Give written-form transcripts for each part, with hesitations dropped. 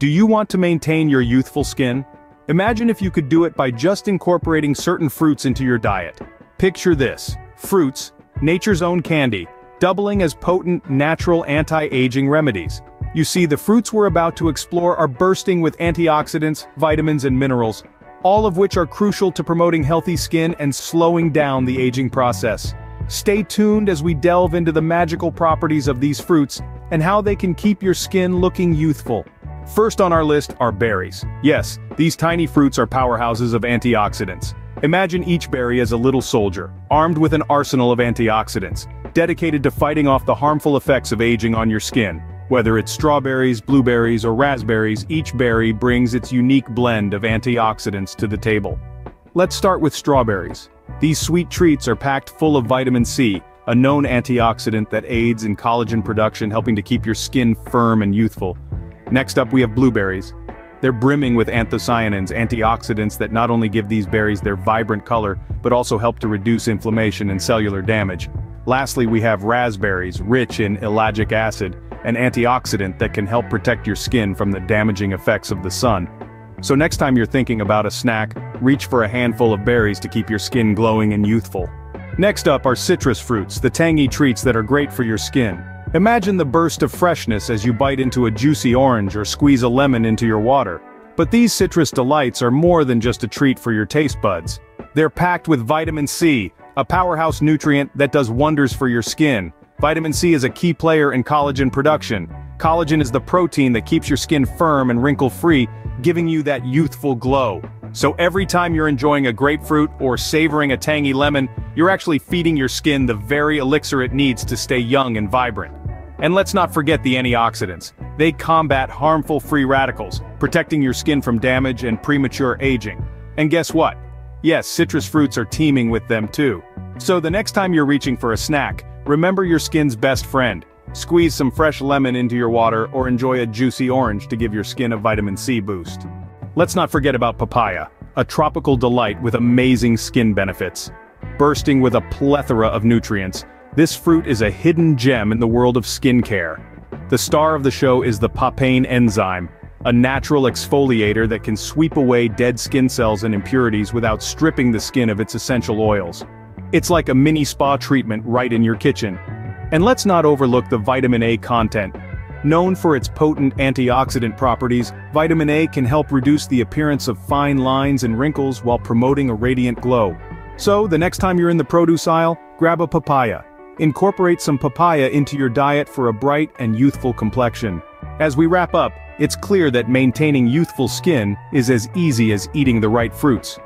Do you want to maintain your youthful skin? Imagine if you could do it by just incorporating certain fruits into your diet. Picture this: fruits, nature's own candy, doubling as potent, natural anti-aging remedies. You see, the fruits we're about to explore are bursting with antioxidants, vitamins and minerals, all of which are crucial to promoting healthy skin and slowing down the aging process. Stay tuned as we delve into the magical properties of these fruits and how they can keep your skin looking youthful. First on our list are berries. Yes, these tiny fruits are powerhouses of antioxidants. Imagine each berry as a little soldier, armed with an arsenal of antioxidants, dedicated to fighting off the harmful effects of aging on your skin. Whether it's strawberries, blueberries, or raspberries, each berry brings its unique blend of antioxidants to the table. Let's start with strawberries. These sweet treats are packed full of vitamin C, a known antioxidant that aids in collagen production, helping to keep your skin firm and youthful. Next up we have blueberries. They're brimming with anthocyanins, antioxidants that not only give these berries their vibrant color, but also help to reduce inflammation and cellular damage. Lastly, we have raspberries, rich in ellagic acid, an antioxidant that can help protect your skin from the damaging effects of the sun. So next time you're thinking about a snack, reach for a handful of berries to keep your skin glowing and youthful. Next up are citrus fruits, the tangy treats that are great for your skin. Imagine the burst of freshness as you bite into a juicy orange or squeeze a lemon into your water. But these citrus delights are more than just a treat for your taste buds. They're packed with vitamin C, a powerhouse nutrient that does wonders for your skin. Vitamin C is a key player in collagen production. Collagen is the protein that keeps your skin firm and wrinkle-free, giving you that youthful glow. So every time you're enjoying a grapefruit or savoring a tangy lemon, you're actually feeding your skin the very elixir it needs to stay young and vibrant. And let's not forget the antioxidants. They combat harmful free radicals, protecting your skin from damage and premature aging. And guess what? Yes, citrus fruits are teeming with them too. So the next time you're reaching for a snack, remember your skin's best friend. Squeeze some fresh lemon into your water or enjoy a juicy orange to give your skin a vitamin C boost. Let's not forget about papaya, a tropical delight with amazing skin benefits. Bursting with a plethora of nutrients, this fruit is a hidden gem in the world of skincare. The star of the show is the papain enzyme, a natural exfoliator that can sweep away dead skin cells and impurities without stripping the skin of its essential oils. It's like a mini spa treatment right in your kitchen. And let's not overlook the vitamin A content. Known for its potent antioxidant properties, vitamin A can help reduce the appearance of fine lines and wrinkles while promoting a radiant glow. So, the next time you're in the produce aisle, grab a papaya. Incorporate some papaya into your diet for a bright and youthful complexion. As we wrap up, it's clear that maintaining youthful skin is as easy as eating the right fruits.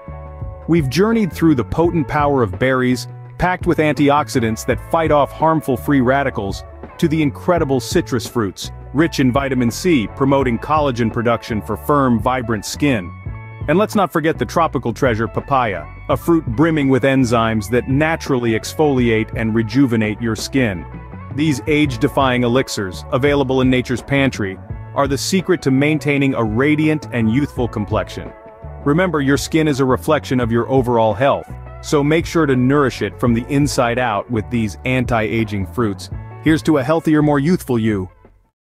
We've journeyed through the potent power of berries, packed with antioxidants that fight off harmful free radicals, to the incredible citrus fruits, rich in vitamin C, promoting collagen production for firm, vibrant skin. And let's not forget the tropical treasure papaya, a fruit brimming with enzymes that naturally exfoliate and rejuvenate your skin. These age-defying elixirs, available in nature's pantry, are the secret to maintaining a radiant and youthful complexion. Remember, your skin is a reflection of your overall health, so make sure to nourish it from the inside out with these anti-aging fruits. Here's to a healthier, more youthful you.